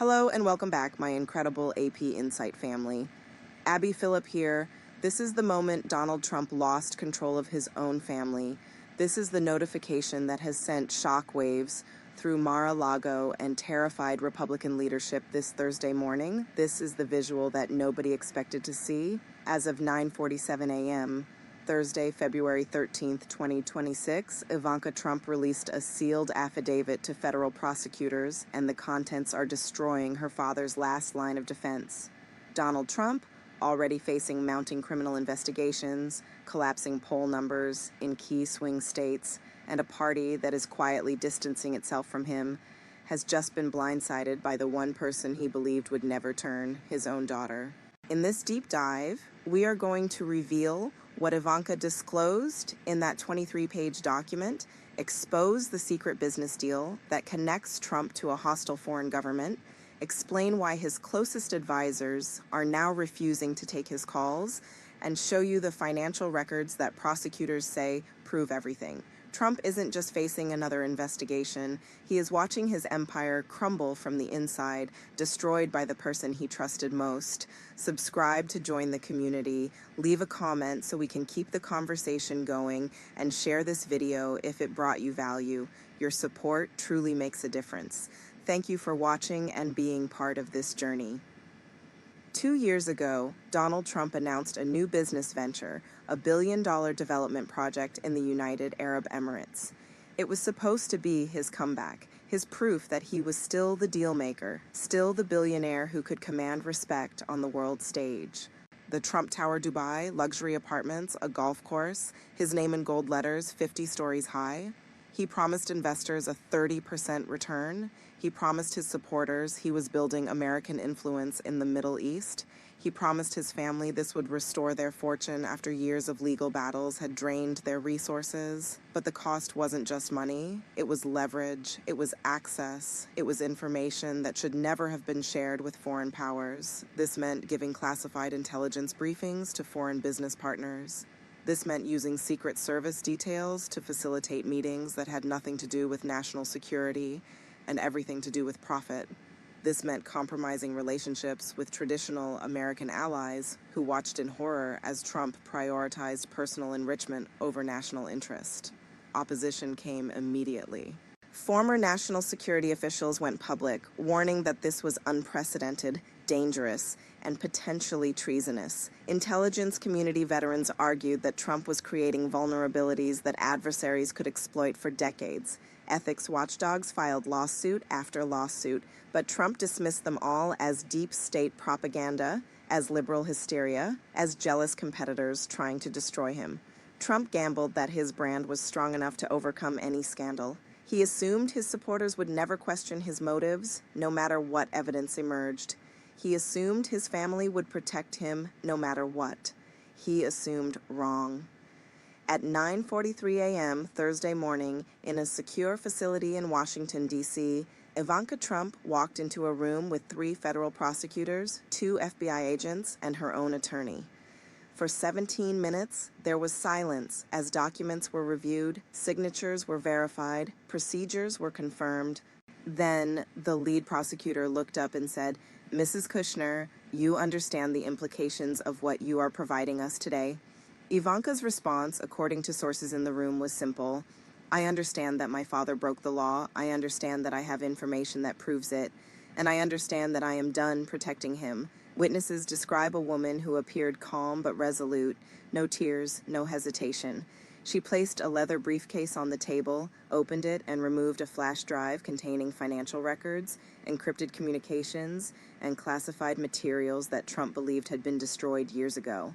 Hello and welcome back, my incredible AP Insight family. Abby Phillip here. This is the moment Donald Trump lost control of his own family. This is the notification that has sent shockwaves through Mar-a-Lago and terrified Republican leadership this Thursday morning. This is the visual that nobody expected to see. As of 9:47 a.m., Thursday, February 13th, 2026, Ivanka Trump released a sealed affidavit to federal prosecutors, and the contents are destroying her father's last line of defense. Donald Trump, already facing mounting criminal investigations, collapsing poll numbers in key swing states, and a party that is quietly distancing itself from him, has just been blindsided by the one person he believed would never turn, his own daughter. In this deep dive, we are going to reveal what Ivanka disclosed in that 23-page document, expose the secret business deal that connects Trump to a hostile foreign government, explain why his closest advisors are now refusing to take his calls, and show you the financial records that prosecutors say prove everything. Trump isn't just facing another investigation. He is watching his empire crumble from the inside, destroyed by the person he trusted most. Subscribe to join the community. Leave a comment so we can keep the conversation going, and share this video if it brought you value. Your support truly makes a difference. Thank you for watching and being part of this journey. 2 years ago, Donald Trump announced a new business venture, a billion-dollar development project in the United Arab Emirates. It was supposed to be his comeback, his proof that he was still the deal-maker, still the billionaire who could command respect on the world stage. The Trump Tower Dubai, luxury apartments, a golf course, his name in gold letters 50 stories high. He promised investors a 30% return. He promised his supporters he was building American influence in the Middle East. He promised his family this would restore their fortune after years of legal battles had drained their resources. But the cost wasn't just money. It was leverage. It was access. It was information that should never have been shared with foreign powers. This meant giving classified intelligence briefings to foreign business partners. This meant using Secret Service details to facilitate meetings that had nothing to do with national security and everything to do with profit. This meant compromising relationships with traditional American allies who watched in horror as Trump prioritized personal enrichment over national interest. Opposition came immediately. Former national security officials went public, warning that this was unprecedented, dangerous, and potentially treasonous. Intelligence community veterans argued that Trump was creating vulnerabilities that adversaries could exploit for decades. Ethics watchdogs filed lawsuit after lawsuit, but Trump dismissed them all as deep state propaganda, as liberal hysteria, as jealous competitors trying to destroy him. Trump gambled that his brand was strong enough to overcome any scandal. He assumed his supporters would never question his motives, no matter what evidence emerged. He assumed his family would protect him no matter what. He assumed wrong. At 9:43 a.m. Thursday morning, in a secure facility in Washington, D.C., Ivanka Trump walked into a room with 3 federal prosecutors, 2 FBI agents, and her own attorney. For 17 minutes, there was silence as documents were reviewed, signatures were verified, procedures were confirmed. Then the lead prosecutor looked up and said, "Mrs. Kushner, you understand the implications of what you are providing us today?" Ivanka's response, according to sources in the room, was simple. "I understand that my father broke the law. I understand that I have information that proves it. And I understand that I am done protecting him." Witnesses describe a woman who appeared calm but resolute, no tears, no hesitation. She placed a leather briefcase on the table, opened it, and removed a flash drive containing financial records, encrypted communications, and classified materials that Trump believed had been destroyed years ago.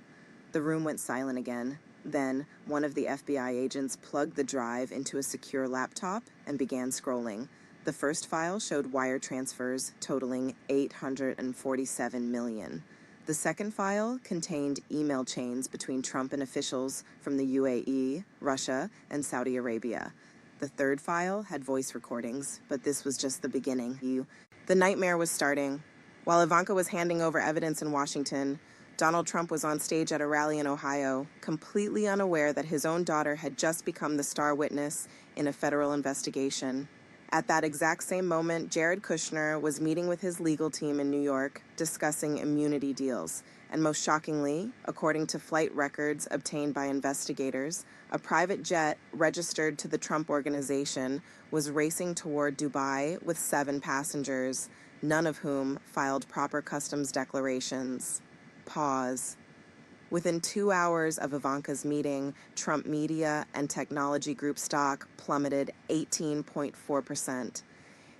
The room went silent again. Then, one of the FBI agents plugged the drive into a secure laptop and began scrolling. The first file showed wire transfers totaling $847 million. The second file contained email chains between Trump and officials from the UAE, Russia, and Saudi Arabia. The third file had voice recordings, but this was just the beginning. The nightmare was starting. While Ivanka was handing over evidence in Washington, Donald Trump was on stage at a rally in Ohio, completely unaware that his own daughter had just become the star witness in a federal investigation. At that exact same moment, Jared Kushner was meeting with his legal team in New York, discussing immunity deals. And most shockingly, according to flight records obtained by investigators, a private jet registered to the Trump Organization was racing toward Dubai with 7 passengers, none of whom filed proper customs declarations. Pause. Within 2 hours of Ivanka's meeting, Trump Media and Technology Group stock plummeted 18.4%.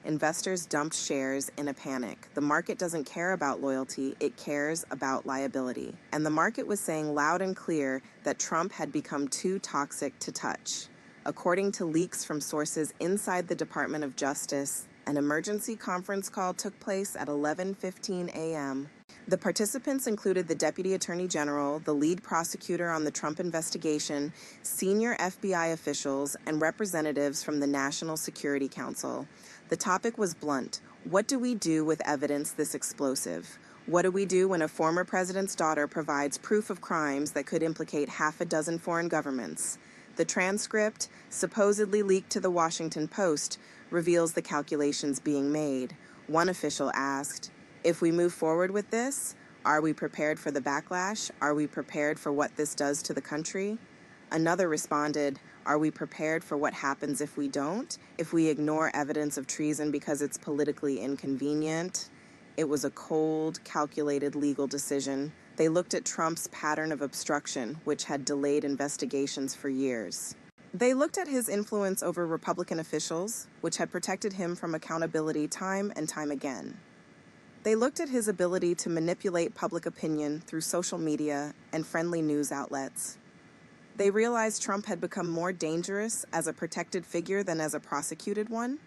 Investors dumped shares in a panic. The market doesn't care about loyalty, it cares about liability. And the market was saying loud and clear that Trump had become too toxic to touch. According to leaks from sources inside the Department of Justice, an emergency conference call took place at 11:15 a.m. The participants included the Deputy Attorney General, the lead prosecutor on the Trump investigation, senior FBI officials, and representatives from the National Security Council. The topic was blunt. What do we do with evidence this explosive? What do we do when a former president's daughter provides proof of crimes that could implicate half a dozen foreign governments? The transcript, supposedly leaked to the Washington Post, reveals the calculations being made. One official asked, "If we move forward with this, are we prepared for the backlash? Are we prepared for what this does to the country?" Another responded, "Are we prepared for what happens if we don't? If we ignore evidence of treason because it's politically inconvenient?" It was a cold, calculated legal decision. They looked at Trump's pattern of obstruction, which had delayed investigations for years. They looked at his influence over Republican officials, which had protected him from accountability time and time again. They looked at his ability to manipulate public opinion through social media and friendly news outlets. They realized Trump had become more dangerous as a protected figure than as a prosecuted one.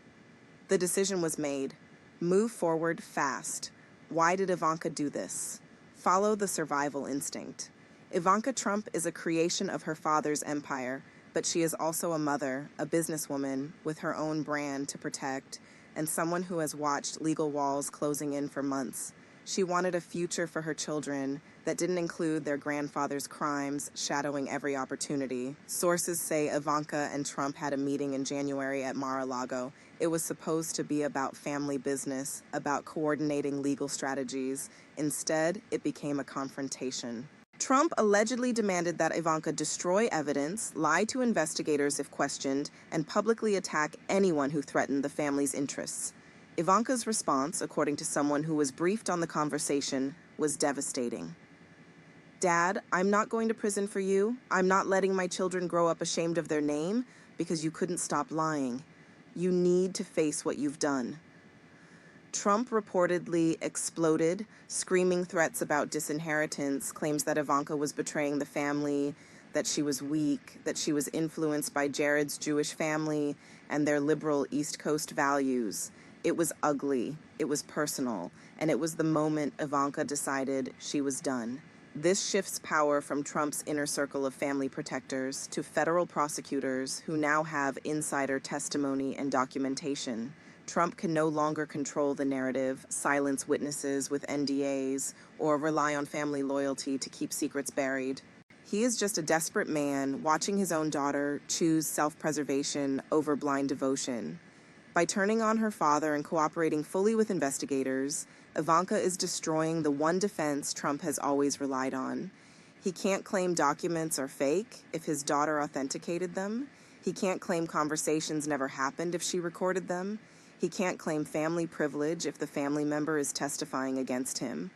The decision was made. Move forward fast. Why did Ivanka do this? Follow the survival instinct. Ivanka Trump is a creation of her father's empire, but she is also a mother, a businesswoman with her own brand to protect, and someone who has watched legal walls closing in for months. She wanted a future for her children that didn't include their grandfather's crimes shadowing every opportunity. Sources say Ivanka and Trump had a meeting in January at Mar-a-Lago. It was supposed to be about family business, about coordinating legal strategies. Instead, it became a confrontation. Trump allegedly demanded that Ivanka destroy evidence, lie to investigators if questioned, and publicly attack anyone who threatened the family's interests. Ivanka's response, according to someone who was briefed on the conversation, was devastating. "Dad, I'm not going to prison for you. I'm not letting my children grow up ashamed of their name because you couldn't stop lying. You need to face what you've done." Trump reportedly exploded, screaming threats about disinheritance, claims that Ivanka was betraying the family, that she was weak, that she was influenced by Jared's Jewish family and their liberal East Coast values. It was ugly, it was personal, and it was the moment Ivanka decided she was done. This shifts power from Trump's inner circle of family protectors to federal prosecutors who now have insider testimony and documentation. Trump can no longer control the narrative, silence witnesses with NDAs, or rely on family loyalty to keep secrets buried. He is just a desperate man watching his own daughter choose self-preservation over blind devotion. By turning on her father and cooperating fully with investigators, Ivanka is destroying the one defense Trump has always relied on. He can't claim documents are fake if his daughter authenticated them. He can't claim conversations never happened if she recorded them. He can't claim family privilege if the family member is testifying against him.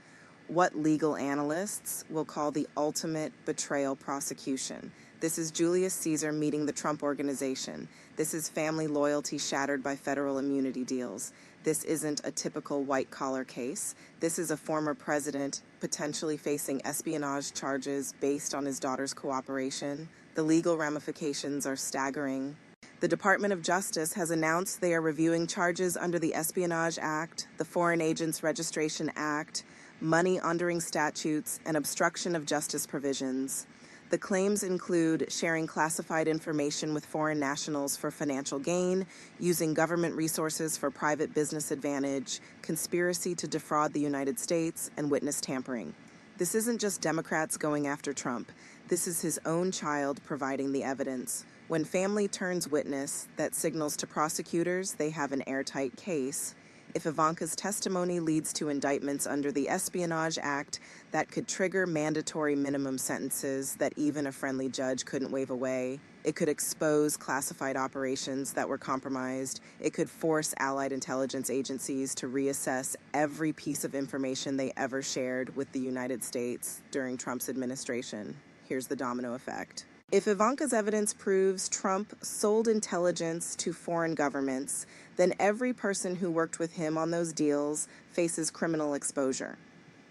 What legal analysts will call the ultimate betrayal prosecution. This is Julius Caesar meeting the Trump Organization. This is family loyalty shattered by federal immunity deals. This isn't a typical white-collar case. This is a former president potentially facing espionage charges based on his daughter's cooperation. The legal ramifications are staggering. The Department of Justice has announced they are reviewing charges under the Espionage Act, the Foreign Agents Registration Act, money laundering statutes, and obstruction of justice provisions. The claims include sharing classified information with foreign nationals for financial gain, using government resources for private business advantage, conspiracy to defraud the United States, and witness tampering. This isn't just Democrats going after Trump. This is his own child providing the evidence. When family turns witness, that signals to prosecutors they have an airtight case. If Ivanka's testimony leads to indictments under the Espionage Act, that could trigger mandatory minimum sentences that even a friendly judge couldn't wave away. It could expose classified operations that were compromised. It could force allied intelligence agencies to reassess every piece of information they ever shared with the United States during Trump's administration. Here's the domino effect. If Ivanka's evidence proves Trump sold intelligence to foreign governments, then every person who worked with him on those deals faces criminal exposure.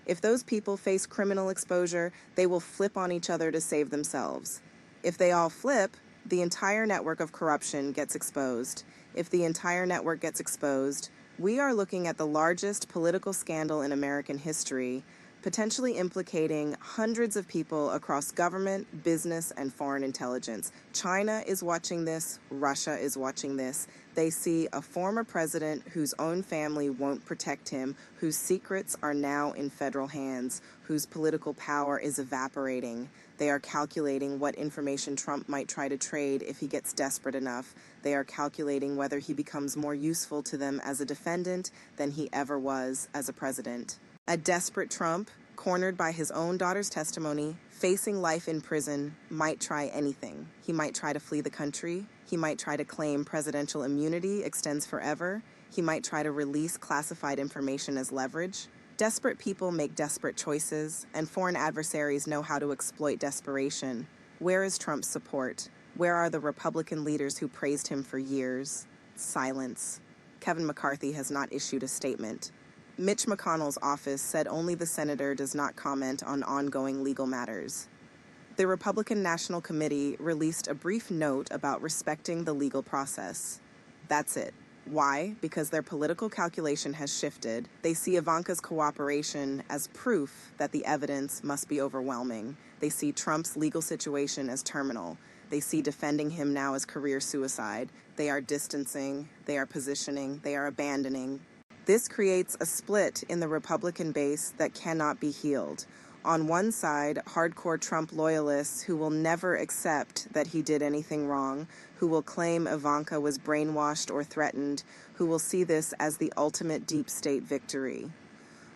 If those people face criminal exposure, they will flip on each other to save themselves. If they all flip, the entire network of corruption gets exposed. If the entire network gets exposed, we are looking at the largest political scandal in American history, potentially implicating hundreds of people across government, business, and foreign intelligence. China is watching this. Russia is watching this. They see a former president whose own family won't protect him, whose secrets are now in federal hands, whose political power is evaporating. They are calculating what information Trump might try to trade if he gets desperate enough. They are calculating whether he becomes more useful to them as a defendant than he ever was as a president. A desperate Trump, cornered by his own daughter's testimony, facing life in prison, might try anything. He might try to flee the country. He might try to claim presidential immunity extends forever. He might try to release classified information as leverage. Desperate people make desperate choices, and foreign adversaries know how to exploit desperation. Where is Trump's support? Where are the Republican leaders who praised him for years? Silence. Kevin McCarthy has not issued a statement. Mitch McConnell's office said only the senator does not comment on ongoing legal matters. The Republican National Committee released a brief note about respecting the legal process. That's it. Why? Because their political calculation has shifted. They see Ivanka's cooperation as proof that the evidence must be overwhelming. They see Trump's legal situation as terminal. They see defending him now as career suicide. They are distancing, they are positioning, they are abandoning. This creates a split in the Republican base that cannot be healed. On one side, hardcore Trump loyalists who will never accept that he did anything wrong, who will claim Ivanka was brainwashed or threatened, who will see this as the ultimate deep state victory.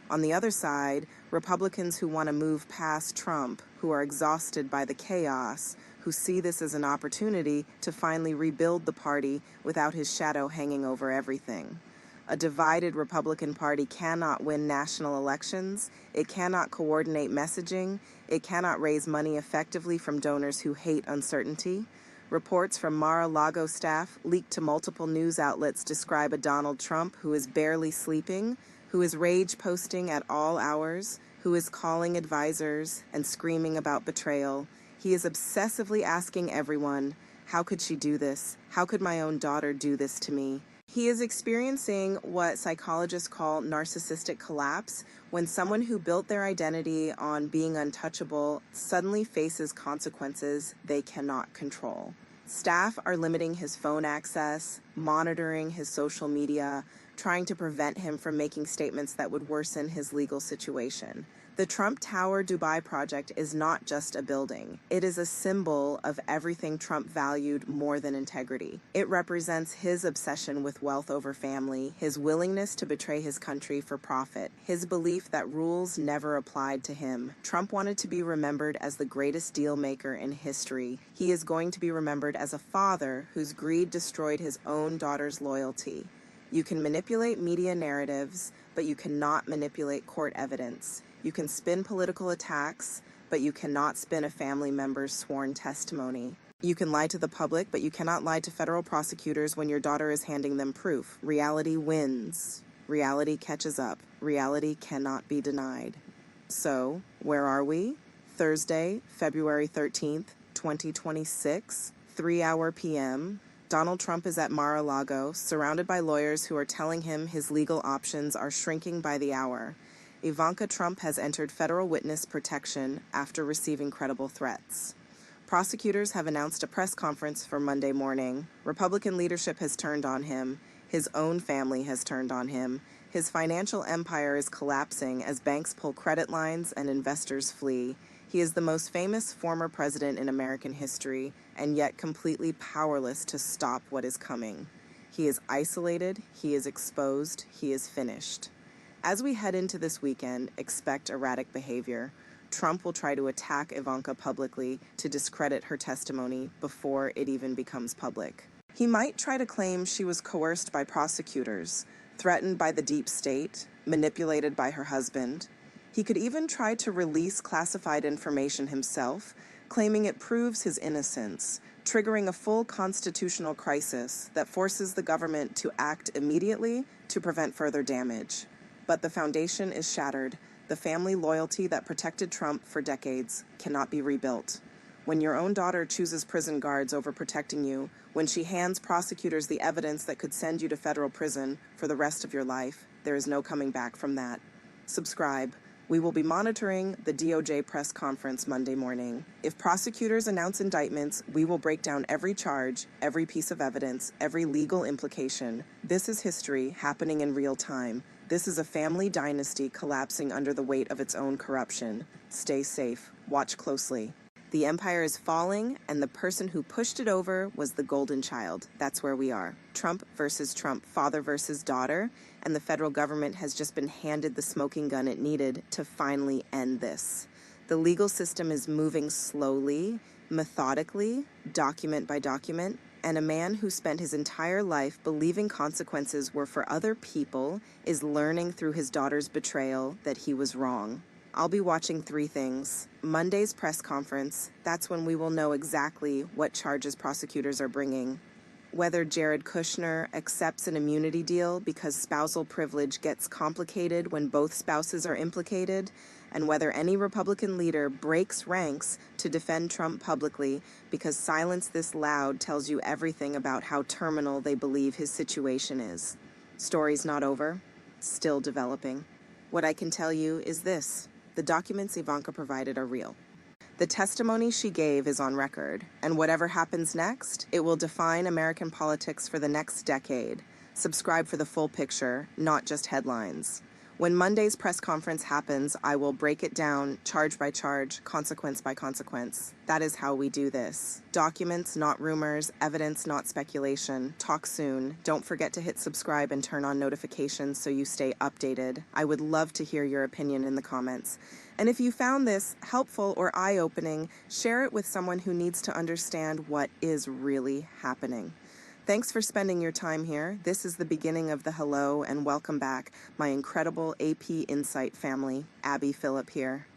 On the other side, Republicans who want to move past Trump, who are exhausted by the chaos, who see this as an opportunity to finally rebuild the party without his shadow hanging over everything. A divided Republican Party cannot win national elections. It cannot coordinate messaging. It cannot raise money effectively from donors who hate uncertainty. Reports from Mar-a-Lago staff leaked to multiple news outlets describe a Donald Trump who is barely sleeping, who is rage posting at all hours, who is calling advisors and screaming about betrayal. He is obsessively asking everyone, how could she do this? How could my own daughter do this to me? He is experiencing what psychologists call narcissistic collapse, when someone who built their identity on being untouchable suddenly faces consequences they cannot control. Staff are limiting his phone access, monitoring his social media, trying to prevent him from making statements that would worsen his legal situation. The Trump Tower Dubai project is not just a building. It is a symbol of everything Trump valued more than integrity. It represents his obsession with wealth over family, his willingness to betray his country for profit, his belief that rules never applied to him. Trump wanted to be remembered as the greatest deal maker in history. He is going to be remembered as a father whose greed destroyed his own daughter's loyalty. You can manipulate media narratives, but you cannot manipulate court evidence. You can spin political attacks, but you cannot spin a family member's sworn testimony. You can lie to the public, but you cannot lie to federal prosecutors when your daughter is handing them proof. Reality wins. Reality catches up. Reality cannot be denied. So, where are we? Thursday, February 13th, 2026, 3 p.m. Donald Trump is at Mar-a-Lago, surrounded by lawyers who are telling him his legal options are shrinking by the hour. Ivanka Trump has entered federal witness protection after receiving credible threats. Prosecutors have announced a press conference for Monday morning. Republican leadership has turned on him. His own family has turned on him. His financial empire is collapsing as banks pull credit lines and investors flee. He is the most famous former president in American history, and yet completely powerless to stop what is coming. He is isolated, he is exposed, he is finished. As we head into this weekend, expect erratic behavior. Trump will try to attack Ivanka publicly to discredit her testimony before it even becomes public. He might try to claim she was coerced by prosecutors, threatened by the deep state, manipulated by her husband. He could even try to release classified information himself, claiming it proves his innocence, triggering a full constitutional crisis that forces the government to act immediately to prevent further damage. But the foundation is shattered. The family loyalty that protected Trump for decades cannot be rebuilt. When your own daughter chooses prison guards over protecting you, when she hands prosecutors the evidence that could send you to federal prison for the rest of your life, there is no coming back from that. Subscribe. We will be monitoring the DOJ press conference Monday morning. If prosecutors announce indictments, we will break down every charge, every piece of evidence, every legal implication. This is history happening in real time. This is a family dynasty collapsing under the weight of its own corruption. Stay safe. Watch closely. The empire is falling, and the person who pushed it over was the golden child. That's where we are. Trump versus Trump, father versus daughter, and the federal government has just been handed the smoking gun it needed to finally end this. The legal system is moving slowly, methodically, document by document, and a man who spent his entire life believing consequences were for other people is learning through his daughter's betrayal that he was wrong. I'll be watching 3 things. Monday's press conference, that's when we will know exactly what charges prosecutors are bringing. Whether Jared Kushner accepts an immunity deal because spousal privilege gets complicated when both spouses are implicated, and whether any Republican leader breaks ranks to defend Trump publicly because silence this loud tells you everything about how terminal they believe his situation is. Story's not over, still developing. What I can tell you is this. The documents Ivanka provided are real. The testimony she gave is on record, and whatever happens next, it will define American politics for the next decade. Subscribe for the full picture, not just headlines. When Monday's press conference happens, I will break it down charge by charge, consequence by consequence. That is how we do this. Documents, not rumors, evidence, not speculation. Talk soon. Don't forget to hit subscribe and turn on notifications so you stay updated. I would love to hear your opinion in the comments. And if you found this helpful or eye-opening, share it with someone who needs to understand what is really happening. Thanks for spending your time here. This is the beginning of the hello and welcome back, my incredible AP Insight family. Abby Phillip here.